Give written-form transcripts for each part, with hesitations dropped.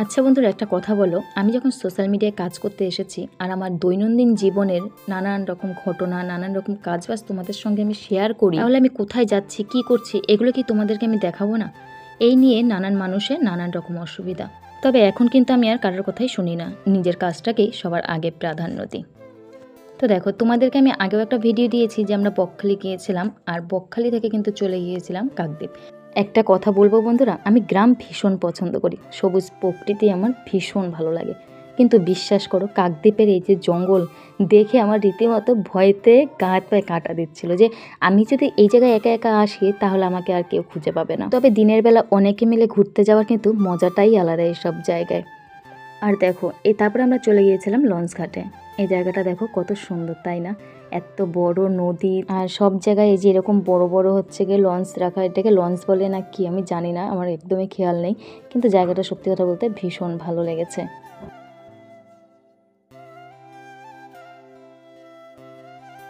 আচ্ছা বন্ধুরা, একটা কথা বলো, আমি যখন সোশ্যাল মিডিয়ায় কাজ করতে এসেছি আর আমার দৈনন্দিন জীবনের নানান রকম ঘটনা, নানান রকম কাজবাজ তোমাদের সঙ্গে আমি শেয়ার করি, তাহলে আমি কোথায় যাচ্ছি, কি করছি, এগুলো কি তোমাদেরকে আমি দেখাবো না? এই নিয়ে নানান মানুষের নানান রকম অসুবিধা। তবে এখন কিন্তু আমি আর কারোর কথাই শুনি না, নিজের কাজটাকেই সবার আগে প্রাধান্য দিই। তো দেখো, তোমাদেরকে আমি আগেও একটা ভিডিও দিয়েছি যে আমরা বকখালি গিয়েছিলাম, আর বকখালি থেকে কিন্তু চলে গিয়েছিলাম কাকদ্বীপ। একটা কথা বলবো বন্ধুরা, আমি গ্রাম ভীষণ পছন্দ করি, সবুজ প্রকৃতি আমার ভীষণ ভালো লাগে, কিন্তু বিশ্বাস করো কাকদ্বীপের এই যে জঙ্গল দেখে আমার রীতিমতো ভয়তে গা হাত পায়ে কাঁটা দিচ্ছিল যে আমি যদি এই জায়গায় একা একা আসি তাহলে আমাকে আর কেউ খুঁজে পাবে না। তবে দিনের বেলা অনেকে মিলে ঘুরতে যাওয়ার কিন্তু মজাটাই আলাদা এইসব জায়গায়। আর দেখো, তারপরে আমরা চলে গিয়েছিলাম লঞ্চ ঘাটে। এই জায়গাটা দেখো কত সুন্দর, তাই না? এত বড় নদী, আর সব জায়গায় এই যে এরকম বড় বড় হচ্ছে গিয়ে লঞ্চ রাখা, এটাকে লঞ্চ বলে না কি আমি জানি না, আমার একদমই খেয়াল নেই, কিন্তু জায়গাটা সত্যি কথা বলতে ভীষণ ভালো লেগেছে।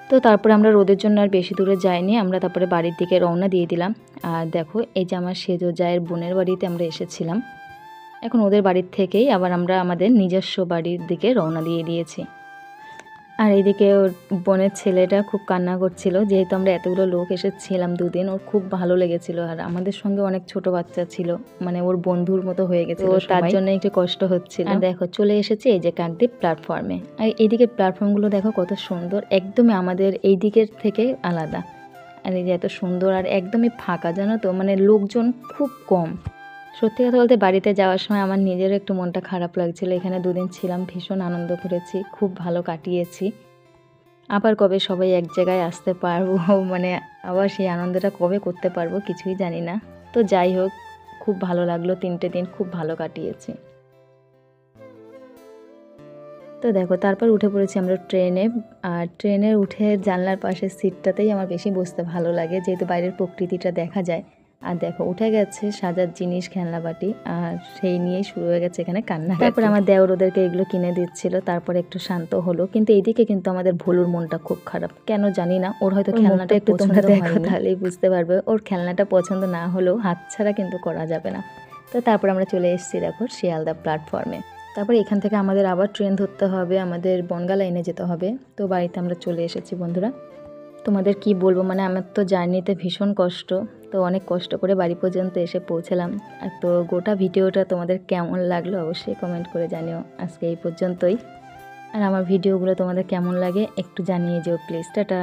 তো তারপরে আমরা রোদের জন্য আর বেশি দূরে যাইনি, আমরা তারপরে বাড়ির দিকে রওনা দিয়ে দিলাম। আর দেখো, এই যে আমার সেজো জায়ের বোনের বাড়িতে আমরা এসেছিলাম, এখন ওদের বাড়ির থেকেই আবার আমরা আমাদের নিজস্ব বাড়ির দিকে রওনা দিয়ে দিয়েছি। আর এইদিকে ওর বোনের ছেলেটা খুব কান্না করছিল, যেহেতু আমরা এতগুলো লোক এসেছিলাম দুদিন, ওর খুব ভালো লেগেছিল। আর আমাদের সঙ্গে অনেক ছোট বাচ্চা ছিল, মানে ওর বন্ধুর মতো হয়ে গেছিল, তার জন্য একটু কষ্ট হচ্ছিল। আর দেখো, চলে এসেছি এই যে কাকদ্বীপ প্ল্যাটফর্মে। আর এইদিকে প্ল্যাটফর্মগুলো দেখো কত সুন্দর, একদমই আমাদের এই দিকের থেকে আলাদা। আর এই যে এত সুন্দর, আর একদমই ফাঁকা, জানো তো, মানে লোকজন খুব কম। সত্যি কথা বলতে বাড়িতে যাওয়ার সময় আমার নিজেরও একটু মনটা খারাপ লাগছিল। এখানে দুদিন ছিলাম, ভীষণ আনন্দ করেছি, খুব ভালো কাটিয়েছি। আবার কবে সবাই এক জায়গায় আসতে পারবো, মানে আবার সেই আনন্দটা কবে করতে পারবো কিছুই জানি না। তো যাই হোক, খুব ভালো লাগলো, 3টে দিন খুব ভালো কাটিয়েছি। তো দেখো, তারপর উঠে পড়েছি আমরা ট্রেনে। আর ট্রেনে উঠে জানলার পাশের সিটটাতেই আমার বেশি বসতে ভালো লাগে, যেহেতু বাইরের প্রকৃতিটা দেখা যায়। আর দেখো, উঠে গেছে সাজার জিনিস, খেলনাবাটি, আর সেই নিয়েই শুরু হয়ে গেছে এখানে কান্না। তারপর আমার দেওর ওদেরকে এগুলো কিনে দিচ্ছিল, তারপরে একটু শান্ত হলো। কিন্তু এইদিকে কিন্তু আমাদের ভুলুর মনটা খুব খারাপ, কেন জানি না। ওর হয়তো খেলনাটা একটু তোমরা দেখো তাহলেই বুঝতে পারবে, ওর খেলনাটা পছন্দ না হলেও হাতছাড়া কিন্তু করা যাবে না। তো তারপর আমরা চলে এসেছি দেখো শিয়ালদা প্ল্যাটফর্মে। তারপরে এখান থেকে আমাদের আবার ট্রেন ধরতে হবে, আমাদের বনগা লাইনে যেতে হবে। তো বাড়িতে আমরা চলে এসেছি বন্ধুরা। তোমাদের কি বলবো, মানে আমার তো জার্নিতে ভীষণ কষ্ট, তো অনেক কষ্ট করে বাড়ি পর্যন্ত এসে পৌঁছলাম। আর তো গোটা ভিডিওটা তোমাদের কেমন লাগলো অবশ্যই কমেন্ট করে জানিও। আজকে এই পর্যন্তই, আর আমার ভিডিওগুলো তোমাদের কেমন লাগে একটু জানিয়ে যেও প্লিজ। টাটা।